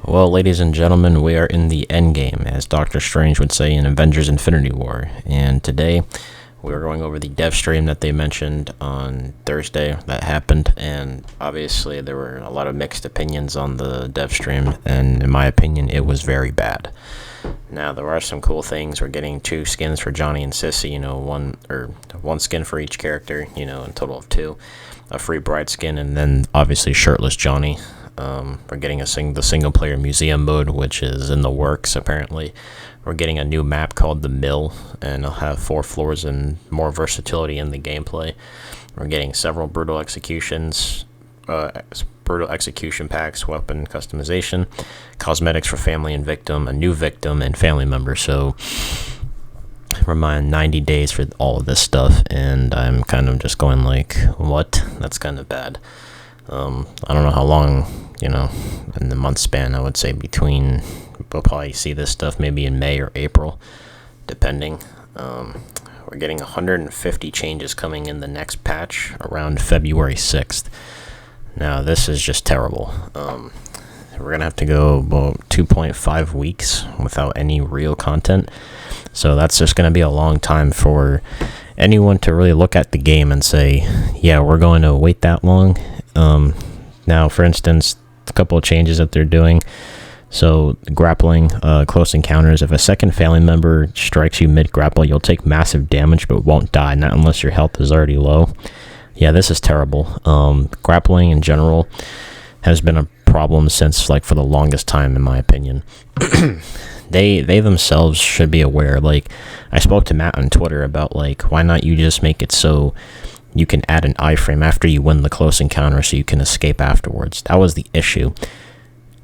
Well, ladies and gentlemen, we are in the endgame, as Doctor Strange would say in Avengers Infinity War. And today, we're going over the dev stream that they mentioned on Thursday that happened. And obviously, there were a lot of mixed opinions on the dev stream. And in my opinion, it was very bad. Now, there are some cool things. We're getting 2 skins for Johnny and Sissy, one skin for each character, a total of 2. A free bride skin, and then obviously shirtless Johnny. We're getting the single-player museum mode, which is in the works, apparently. We're getting a new map called The Mill, and it'll have 4 floors and more versatility in the gameplay. We're getting several brutal execution packs, weapon customization, cosmetics for family and victim, a new victim, and family member. So, remind 90 days for all of this stuff, and I'm kind of just going like, what? That's kind of bad. I don't know how long, in the month span. I would say we'll probably see this stuff maybe in May or April, depending. We're getting 150 changes coming in the next patch around February 6th. Now, this is just terrible. We're going to have to go about 2.5 weeks without any real content. So that's just going to be a long time for anyone to really look at the game and say, yeah, we're going to wait that long. Now, for instance, a couple of changes that they're doing. So, grappling, close encounters. If a second family member strikes you mid-grapple, you'll take massive damage but won't die, not unless your health is already low. Yeah, this is terrible. Grappling in general has been a problem since, for the longest time, in my opinion. They themselves should be aware. I spoke to Matt on Twitter about, why not you just make it so you can add an iframe after you win the close encounter so you can escape afterwards. That was the issue.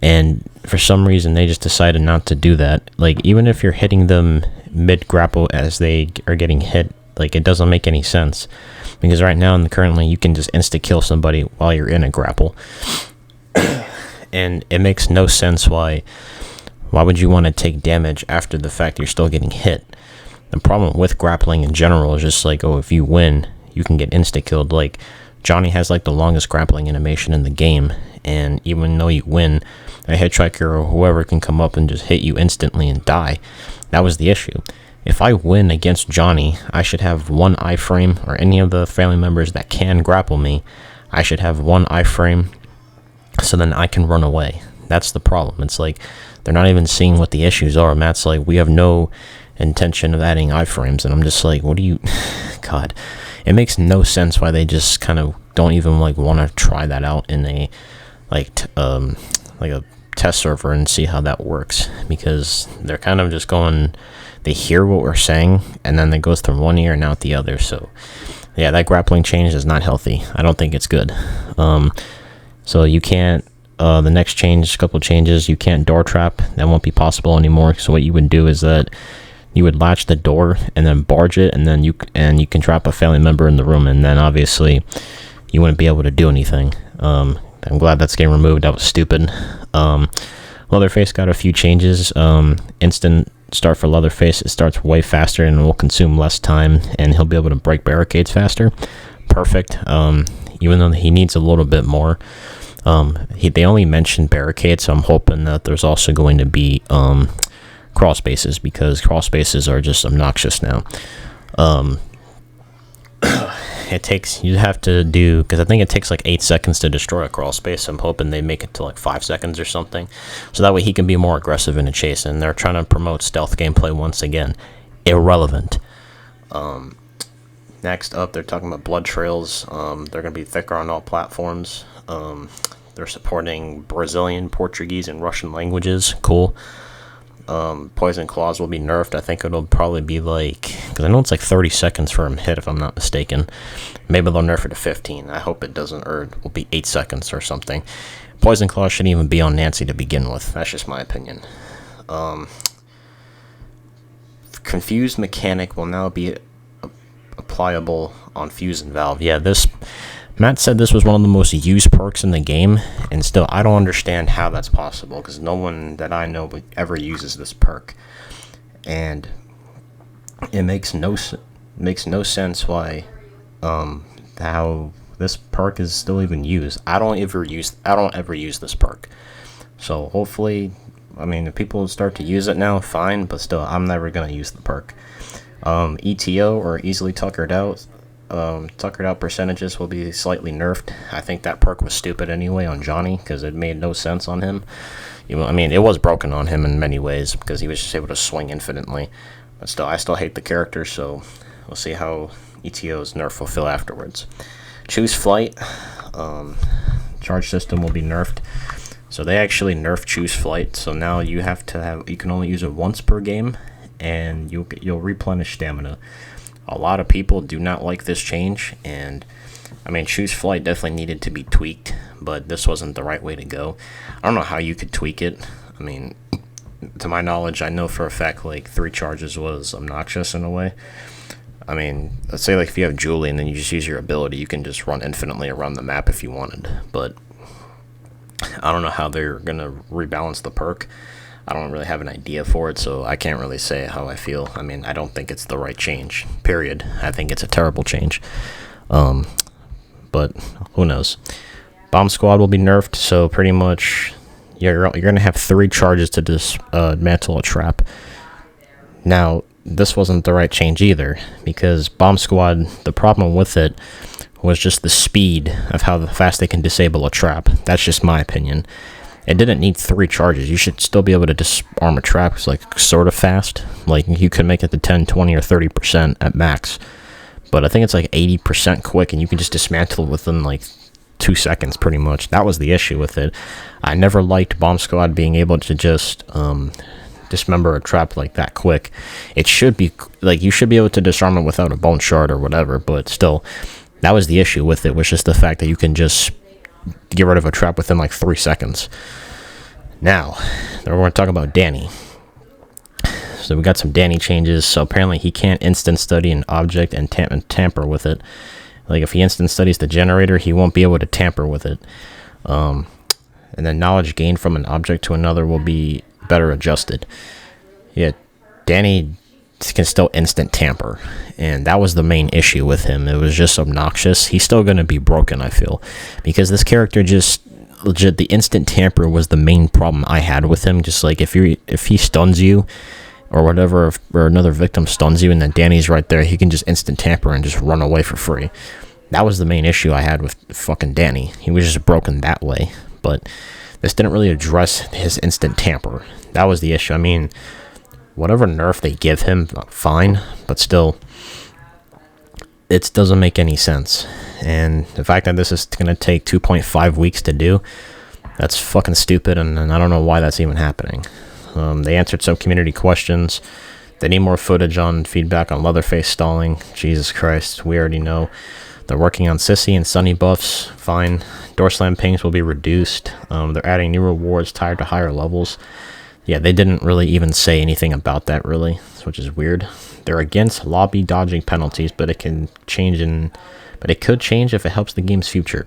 And for some reason, they just decided not to do that. Even if you're hitting them mid-grapple as they are getting hit, it doesn't make any sense. Because right now, currently, you can just insta-kill somebody while you're in a grapple. And it makes no sense why would you want to take damage after the fact you're still getting hit. The problem with grappling in general is just if you win, you can get insta-killed. Johnny has the longest grappling animation in the game, and even though you win, a hitchhiker or whoever can come up and just hit you instantly and die. That was the issue. If I win against Johnny, I should have 1 iframe, or any of the family members that can grapple me, I should have 1 iframe, so then I can run away. That's the problem. It's they're not even seeing what the issues are. Matt's we have no intention of adding iframes, and I'm just what do you... God. It makes no sense why they just kind of don't even want to try that out in a a test server and see how that works, because they're kind of just going, they hear what we're saying and then it goes through one ear and out the other. So yeah, that grappling change is not healthy. I don't think it's good. So you can't the next couple changes, you can't door trap. That won't be possible anymore. So what you would do is that you would latch the door and then barge it, and then you can trap a family member in the room, and then obviously you wouldn't be able to do anything. I'm glad that's getting removed. That was stupid. Leatherface got a few changes. Instant start for Leatherface, it starts way faster and will consume less time, and he'll be able to break barricades faster. Perfect. Even though he needs a little bit more. They only mentioned barricades, so I'm hoping that there's also going to be crawl spaces, because crawl spaces are just obnoxious now. You have to do, because I think it takes 8 seconds to destroy a crawl space. I'm hoping they make it to 5 seconds or something, so that way he can be more aggressive in a chase. And they're trying to promote stealth gameplay once again. Irrelevant. Next up, they're talking about blood trails. They're going to be thicker on all platforms. They're supporting Brazilian, Portuguese, and Russian languages. Cool. Poison claws will be nerfed. I think it'll probably be because I know it's 30 seconds for him hit, if I'm not mistaken. Maybe they'll nerf it to 15. I hope it doesn't, or it will be 8 seconds or something. Poison claws shouldn't even be on Nancy to begin with. That's just my opinion. Confused mechanic will now be applicable on Fuse and Valve. Yeah, Matt said this was one of the most used perks in the game, and still, I don't understand how that's possible, because no one that I know ever uses this perk. And it makes no sense why, how this perk is still even used. I don't ever use this perk. So hopefully, I mean, if people start to use it now, fine, but still, I'm never going to use the perk. ETO, or easily tuckered out. Tuckered out percentages will be slightly nerfed. I think that perk was stupid anyway on Johnny, because it made no sense on him. I mean, it was broken on him in many ways, because he was just able to swing infinitely. But still, I still hate the character, so we'll see how ETO's nerf will feel afterwards. Choose Flight. Charge system will be nerfed. So they actually nerfed Choose Flight, so now you can only use it once per game, and you'll replenish stamina. A lot of people do not like this change, and I mean, Choose Flight definitely needed to be tweaked, but this wasn't the right way to go. I don't know how you could tweak it. I mean, to my knowledge, I know for a fact like 3 charges was obnoxious in a way. I mean, let's say like if you have Julie and then you just use your ability, you can just run infinitely around the map if you wanted, but I don't know how they're gonna rebalance the perk. I don't really have an idea for it, so I can't really say how I feel. I mean, I don't think it's the right change, period. I think it's a terrible change. But who knows? Bomb Squad will be nerfed, so pretty much you're going to have 3 charges to dismantle a trap. Now, this wasn't the right change either, because Bomb Squad, the problem with it was just the speed of how fast they can disable a trap. That's just my opinion. It didn't need 3 charges. You should still be able to disarm a trap. It's like sort of fast. Like you could make it to 10, 20, or 30% at max. But I think it's like 80% quick, and you can just dismantle it within like 2 seconds pretty much. That was the issue with it. I never liked Bomb Squad being able to just dismember a trap like that quick. It should be like you should be able to disarm it without a bone shard or whatever, but still, that was the issue with it, was just the fact that you can just get rid of a trap within like 3 seconds. Now, we're going to talk about Danny. So we got some Danny changes. So apparently he can't instant study an object and tamper with it. Like if he instant studies the generator, he won't be able to tamper with it. And then knowledge gained from an object to another will be better adjusted. Yeah, Danny can still instant tamper, and that was the main issue with him. It was just obnoxious. He's still going to be broken, I feel, because this character just legit, the instant tamper was the main problem I had with him. Just like if he stuns you or whatever, or another victim stuns you and then Danny's right there, he can just instant tamper and just run away for free. That was the main issue I had with fucking Danny. He was just broken that way, but this didn't really address his instant tamper. That was the issue. I mean, whatever nerf they give him, fine, but still, it doesn't make any sense. And the fact that this is going to take 2.5 weeks to do, that's fucking stupid, and I don't know why that's even happening. They answered some community questions. They need more footage on feedback on Leatherface stalling. Jesus Christ, we already know. They're working on Sissy and Sunny buffs, fine. Door slam pings will be reduced. They're adding new rewards tied to higher levels. Yeah, they didn't really even say anything about that, really, which is weird. They're against lobby dodging penalties, but it can change but it could change if it helps the game's future.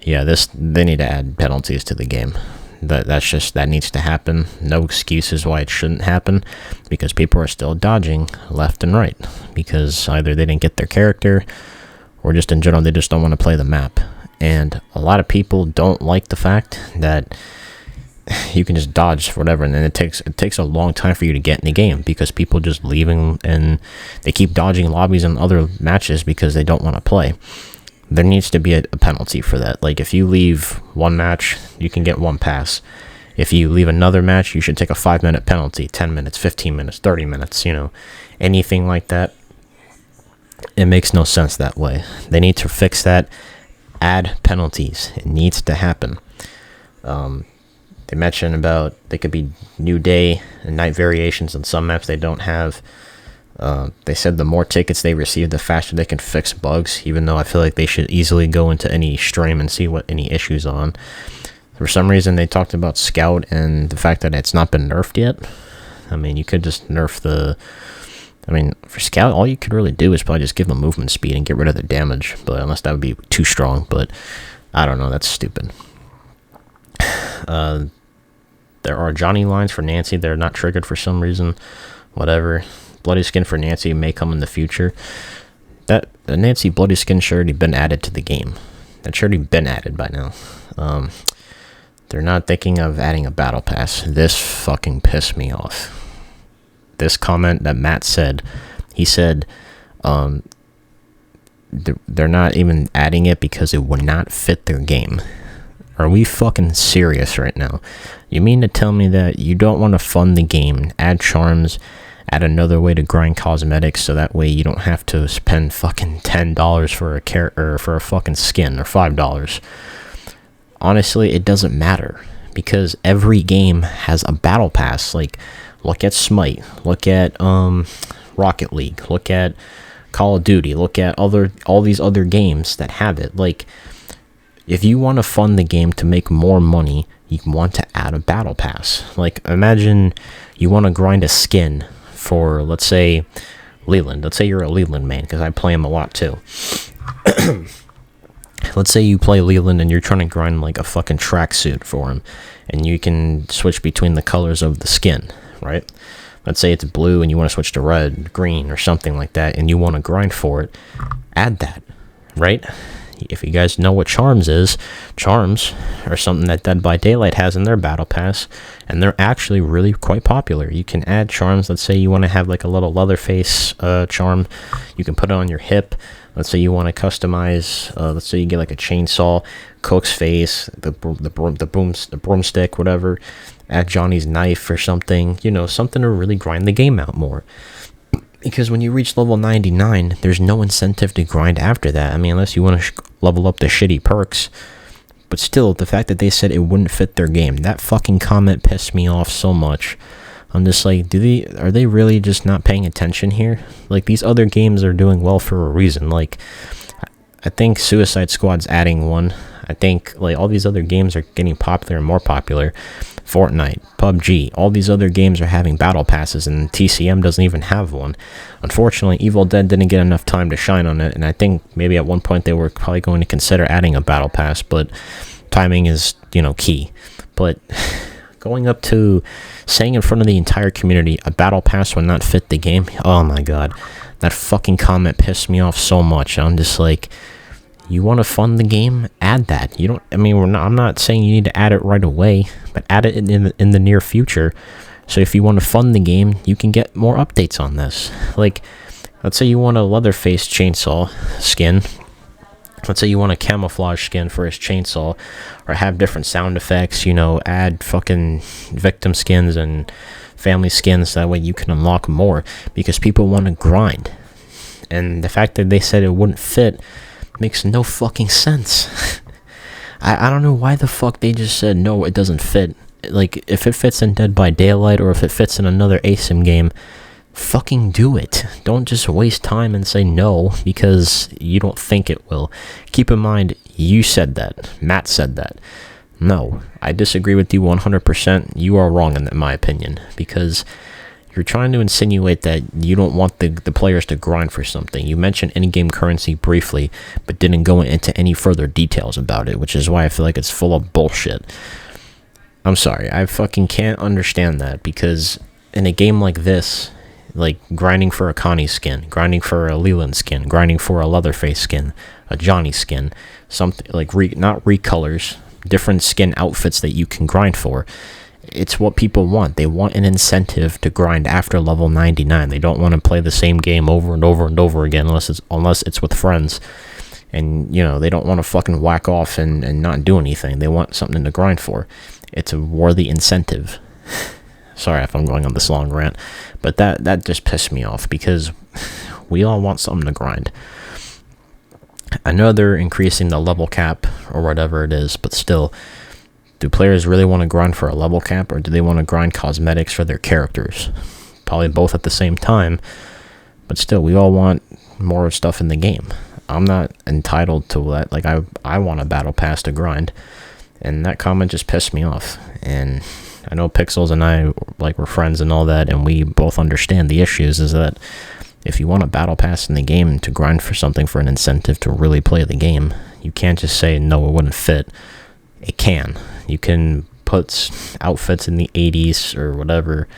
Yeah, they need to add penalties to the game. That needs to happen. No excuses why it shouldn't happen, because people are still dodging left and right, because either they didn't get their character, or just in general, they just don't want to play the map. And a lot of people don't like the fact that you can just dodge whatever, and then it takes a long time for you to get in the game, because people just leaving and they keep dodging lobbies and other matches because they don't want to play. There needs to be a penalty for that. Like if you leave one match, you can get 1 pass. If you leave another match, you should take a 5-minute penalty, 10 minutes, 15 minutes, 30 minutes, anything like that. It makes no sense that way. They need to fix that. Add penalties. It needs to happen. They mentioned about they could be new day and night variations on some maps they don't have. They said the more tickets they receive, the faster they can fix bugs, even though I feel like they should easily go into any stream and see what any issues on. For some reason, they talked about Scout and the fact that it's not been nerfed yet. I mean, you could just nerf for Scout, all you could really do is probably just give them movement speed and get rid of the damage, but unless that would be too strong, but I don't know, that's stupid. There are Johnny lines for Nancy. They're not triggered for some reason. Whatever. Bloody Skin for Nancy may come in the future. That Nancy Bloody Skin should already been added to the game. That should already been added by now. They're not thinking of adding a battle pass. This fucking pissed me off. This comment that Matt said, he said, they're not even adding it because it would not fit their game. Are we fucking serious right now? You mean to tell me that you don't want to fund the game, add charms, add another way to grind cosmetics so that way you don't have to spend fucking $10 for a character, or for a fucking skin, or $5? Honestly, it doesn't matter, because every game has a battle pass. Like, look at Smite, look at Rocket League, look at Call of Duty, look at all these other games that have it. Like, if you want to fund the game to make more money, you want to add a battle pass. Like, imagine you want to grind a skin for, let's say, Leland. Let's say you're a Leland man, because I play him a lot too. Let's say you play Leland and you're trying to grind like a fucking tracksuit for him, and you can switch between the colors of the skin, right? Let's say it's blue and you want to switch to red, green, or something like that, and you want to grind for it. Add that, right? If you guys know what charms is, charms are something that Dead by Daylight has in their battle pass, and they're actually really quite popular. You can add charms. Let's say you want to have like a little Leatherface charm. You can put it on your hip. Let's say you want to customize, let's say you get like a chainsaw, Cook's face, the broomstick, whatever. Add Johnny's knife or something, you know, something to really grind the game out more. Because when you reach level 99, there's no incentive to grind after that. I mean, unless you want to level up the shitty perks. But still, the fact that they said it wouldn't fit their game, that fucking comment pissed me off so much. I'm just like, are they really just not paying attention here? Like, these other games are doing well for a reason. Like, I think Suicide Squad's adding one. I think, like, all these other games are getting popular and more popular. Fortnite, PUBG, all these other games are having battle passes, and TCM doesn't even have one. Unfortunately, Evil Dead didn't get enough time to shine on it, and I think maybe at one point they were probably going to consider adding a battle pass, but timing is, you know, key. But going up to saying in front of the entire community a battle pass would not fit the game, oh my god, that fucking comment pissed me off so much. I'm just like, you want to fund the game? Add that. You don't. I mean, I'm not saying you need to add it right away, but add it in the near future. So if you want to fund the game, you can get more updates on this. Like, let's say you want a Leatherface chainsaw skin. Let's say you want a camouflage skin for his chainsaw, or have different sound effects. You know, add fucking victim skins and family skins. That way you can unlock more, because people want to grind. And the fact that they said it wouldn't fit makes no fucking sense. I don't know why the fuck they just said no, it doesn't fit. Like, if it fits in Dead by Daylight, or if it fits in another ASIM game, fucking do it. Don't just waste time and say no because you don't think it will. Keep in mind, you said that. Matt said that. No, I disagree with you 100%. You are wrong in my opinion, because you're trying to insinuate that you don't want the players to grind for something. You mentioned in-game currency briefly, but didn't go into any further details about it, which is why I feel like it's full of bullshit. I'm sorry, I fucking can't understand that, because in a game like this, like grinding for a Connie skin, grinding for a Leland skin, grinding for a Leatherface skin, a Johnny skin, something like not recolors, different skin outfits that you can grind for. It's what people want. They want an incentive to grind after level 99. They don't want to play the same game over and over and over again unless it's with friends. And, you know, they don't want to fucking whack off and not do anything. They want something to grind for. It's a worthy incentive. Sorry if I'm going on this long rant, but that just pissed me off, because we all want something to grind. I know they're increasing the level cap or whatever it is, but still, do players really want to grind for a level cap, or do they want to grind cosmetics for their characters? Probably both at the same time, but still, we all want more stuff in the game. I'm not entitled to that. Like, I want a battle pass to grind, and that comment just pissed me off. And I know Pixels and I, like, we're friends and all that, and we both understand the issues, is that if you want a battle pass in the game to grind for something for an incentive to really play the game, you can't just say, no, it wouldn't fit. It can. You can put outfits in the 80s or whatever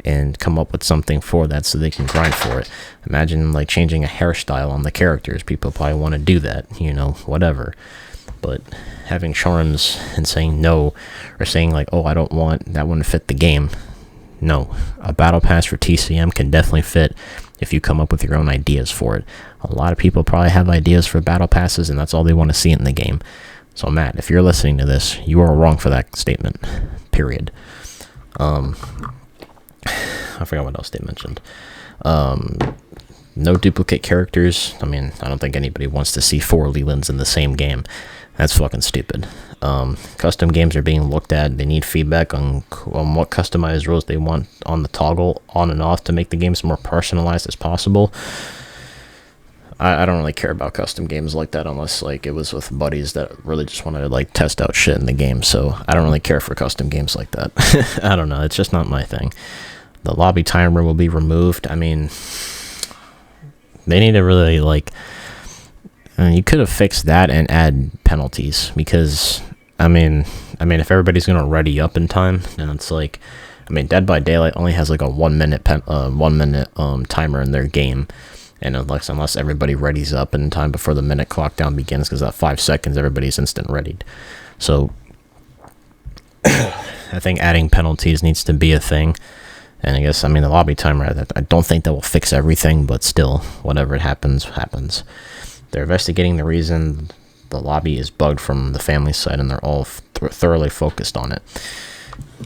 and come up with something for that so they can grind for it. Imagine, like, changing a hairstyle on the characters. People probably want to do that, you know, whatever. but having charms and saying no, or saying like, oh, I don't want that one to fit the game. No, a battle pass for TCM can definitely fit if you come up with your own ideas for it. A lot of people probably have ideas for battle passes, and that's all they want to see in the game. So Matt, if you're listening to this, you are wrong for that statement. Period. I forgot what else they mentioned. No duplicate characters. I mean, I don't think anybody wants to see 4 Lelands in the same game. That's fucking stupid. Custom games are being looked at. They need feedback on what customized rules they want on the toggle on and off to make the games more personalized as possible. I don't really care about custom games like that unless like it was with buddies that really just wanted to like test out shit in the game. So I don't really care for custom games like that. I don't know. It's just not my thing. The lobby timer will be removed. I mean, they need to really like. I mean, you could have fixed that and add penalties because I mean, if everybody's gonna ready up in time, then it's like, I mean, Dead by Daylight only has like a 1 minute timer in their game. And unless everybody readies up in time before the minute clock down begins, because that 5 seconds, everybody's instant readied. So I think adding penalties needs to be a thing. And I guess, I mean, the lobby timer, I don't think that will fix everything, but still, whatever it happens, happens. They're investigating the reason the lobby is bugged from the family side, and they're all thoroughly focused on it.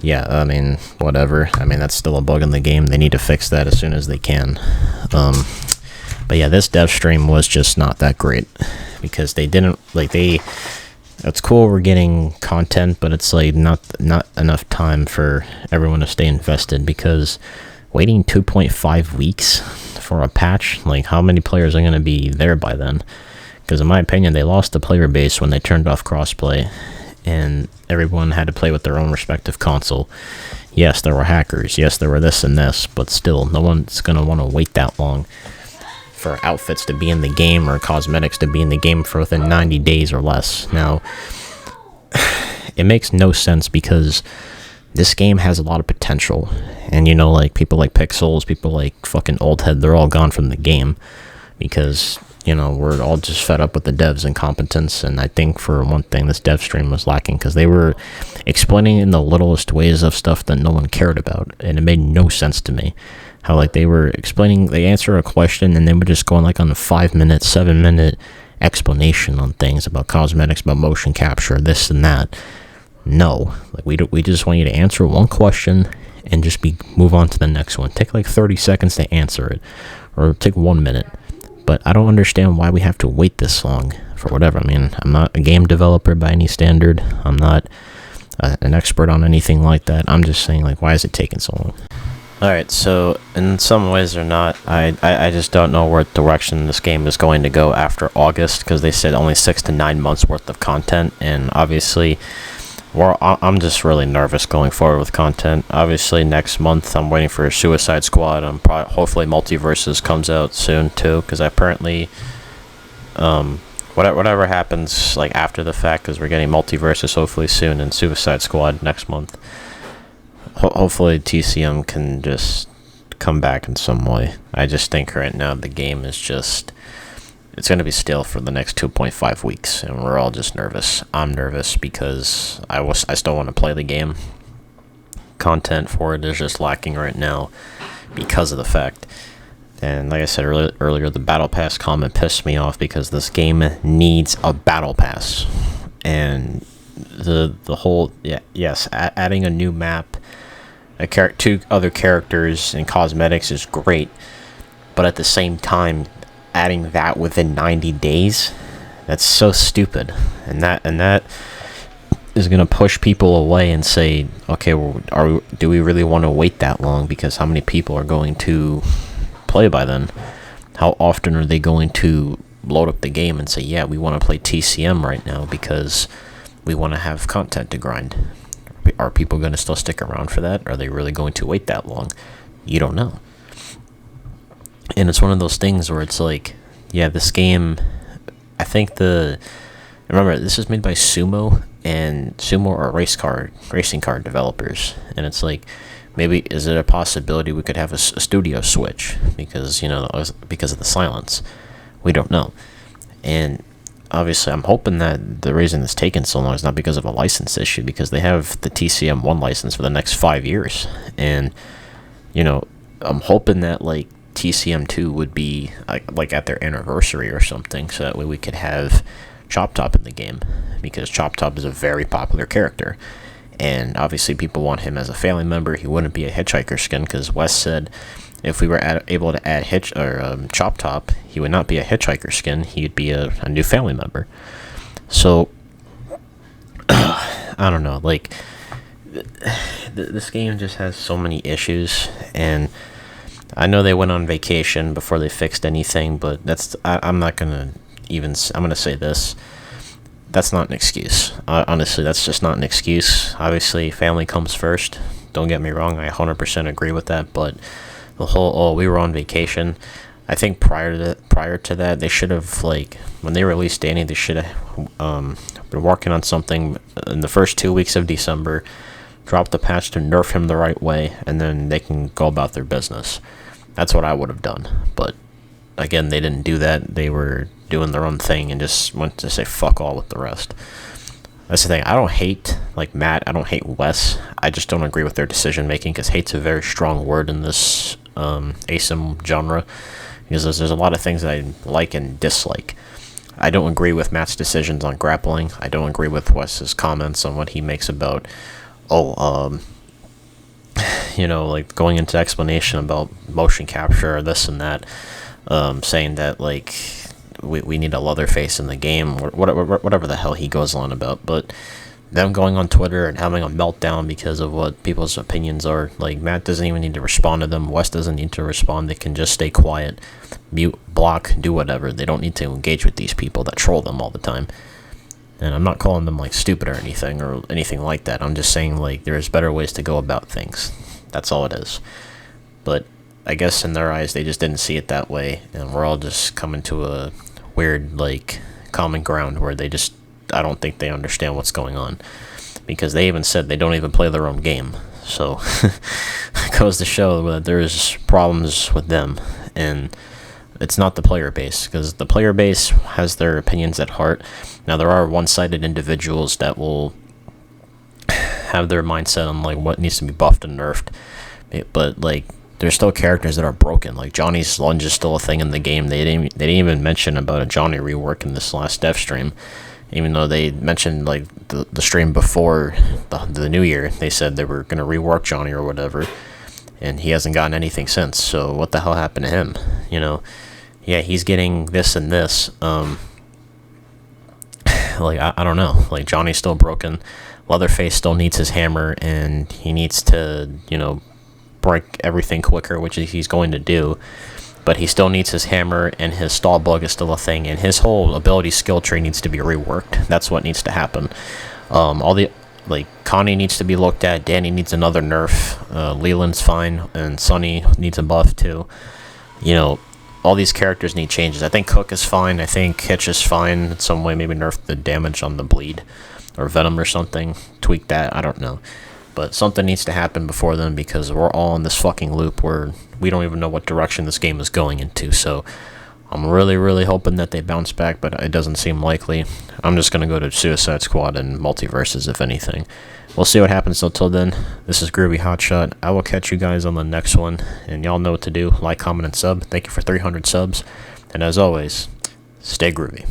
Yeah, I mean, whatever. I mean, that's still a bug in the game. They need to fix that as soon as they can. But yeah, this dev stream was just not that great because they didn't it's cool we're getting content, but it's like not enough time for everyone to stay invested, because waiting 2.5 weeks for a patch, like how many players are going to be there by then? Because in my opinion, they lost the player base when they turned off crossplay and everyone had to play with their own respective console. Yes, there were hackers, yes, there were this and this, but still, no one's going to want to wait that long for outfits to be in the game or cosmetics to be in the game for within 90 days or less. Now, it makes no sense because this game has a lot of potential, and you know, like people like Pixels, people like fucking Oldhead, they're all gone from the game because, you know, we're all just fed up with the devs' incompetence. And I think for one thing, this dev stream was lacking because they were explaining in the littlest ways of stuff that no one cared about, and it made no sense to me. How like they were explaining, they answer a question and they were just going like on a 5-minute, 7-minute explanation on things about cosmetics, about motion capture, this and that. No, like we just want you to answer one question and just move on to the next one. Take like 30 seconds to answer it, or take 1 minute. But I don't understand why we have to wait this long for whatever. I mean, I'm not a game developer by any standard. I'm not an expert on anything like that. I'm just saying, like, why is it taking so long? Alright, so in some ways or not, I just don't know what direction this game is going to go after August, because they said only 6 to 9 months worth of content, and obviously I'm just really nervous going forward with content. Obviously next month I'm waiting for Suicide Squad. Hopefully Multiverses comes out soon too, because apparently whatever happens like after the fact, because we're getting Multiverses hopefully soon and Suicide Squad next month. Hopefully TCM can just come back in some way. I just think right now the game is just, it's going to be still for the next 2.5 weeks, and we're all just nervous. I'm nervous because I still want to play the game. Content for it is just lacking right now because of the fact. And like I said earlier, the Battle Pass comment pissed me off because this game needs a Battle Pass. And the whole, yes, adding a new map, 2 other characters and cosmetics is great, but at the same time, adding that within 90 days, that's so stupid, and that is going to push people away and say, okay, well, do we really want to wait that long? Because how many people are going to play by then? How often are they going to load up the game and say, yeah, we want to play TCM right now because we want to have content to grind? Are people going to still stick around for that? Are they really going to wait that long? You don't know. And it's one of those things where it's like, yeah, this game, I think remember, this is made by Sumo, and Sumo are racing card developers, and it's like, maybe, is it a possibility we could have a studio switch, because, you know, because of the silence? We don't know. And obviously, I'm hoping that the reason it's taken so long is not because of a license issue, because they have the TCM 1 license for the next 5 years. And, I'm hoping that, like, TCM 2 would be, like at their anniversary or something, so that way we could have Chop Top in the game, because Chop Top is a very popular character. And obviously people want him as a family member. He wouldn't be a Hitchhiker skin, because Wes said if we were able to add Chop Top, he would not be a Hitchhiker skin. He'd be a new family member. So, I don't know. Like, this game just has so many issues, and I know they went on vacation before they fixed anything, but I'm not gonna I'm gonna say this. That's not an excuse. Honestly, that's just not an excuse. Obviously, family comes first. Don't get me wrong, I 100% agree with that, but the whole, we were on vacation, I think prior to that, they should have, like, when they released Danny, they should have been working on something in the first 2 weeks of December, drop the patch to nerf him the right way, and then they can go about their business. That's what I would have done, but again, they didn't do that. They were doing their own thing and just went to say fuck all with the rest. That's the thing. I don't hate, like, Matt. I don't hate Wes. I just don't agree with their decision making, because hate's a very strong word in this ASIM genre, because there's a lot of things that I like and dislike. I don't agree with Matt's decisions on grappling. I don't agree with Wes's comments on what he makes about, like, going into explanation about motion capture or this and that, saying that, like, we need a Leatherface in the game, or whatever the hell he goes on about. But them going on Twitter and having a meltdown because of what people's opinions are, like, Matt doesn't even need to respond to them. Wes doesn't need to respond. They can just stay quiet, mute, block, do whatever. They don't need to engage with these people that troll them all the time. And I'm not calling them, like, stupid or anything like that. I'm just saying, like, there's better ways to go about things. That's all it is. But I guess in their eyes, they just didn't see it that way, and we're all just coming to a weird, like, common ground where I don't think they understand what's going on, because they even said they don't even play their own game. So it goes to show that there's problems with them, and it's not the player base, because the player base has their opinions at heart. Now, there are one-sided individuals that will have their mindset on, like, what needs to be buffed and nerfed, but, like, there's still characters that are broken. Like, Johnny's lunge is still a thing in the game. They didn't even mention about a Johnny rework in this last dev stream, even though they mentioned, like, the stream before the new year. They said they were going to rework Johnny or whatever, and he hasn't gotten anything since. So what the hell happened to him? Yeah, he's getting this and this. Like, I don't know. Like, Johnny's still broken. Leatherface still needs his hammer, and he needs to, break everything quicker, which he's going to do. But he still needs his hammer, and his stall bug is still a thing, and his whole ability skill tree needs to be reworked. That's what needs to happen. Connie needs to be looked at. Danny needs another nerf. Leland's fine, and Sonny needs a buff too. All these characters need changes. I think Cook is fine. I think Hitch is fine in some way. Maybe nerf the damage on the bleed or venom or something. Tweak that. I don't know. But something needs to happen before then, because we're all in this fucking loop where we don't even know what direction this game is going into. So I'm really, really hoping that they bounce back, but it doesn't seem likely. I'm just going to go to Suicide Squad and Multiverses, if anything. We'll see what happens until then. This is GroovyHotshot. I will catch you guys on the next one, and y'all know what to do. Like, comment, and sub. Thank you for 300 subs. And as always, stay groovy.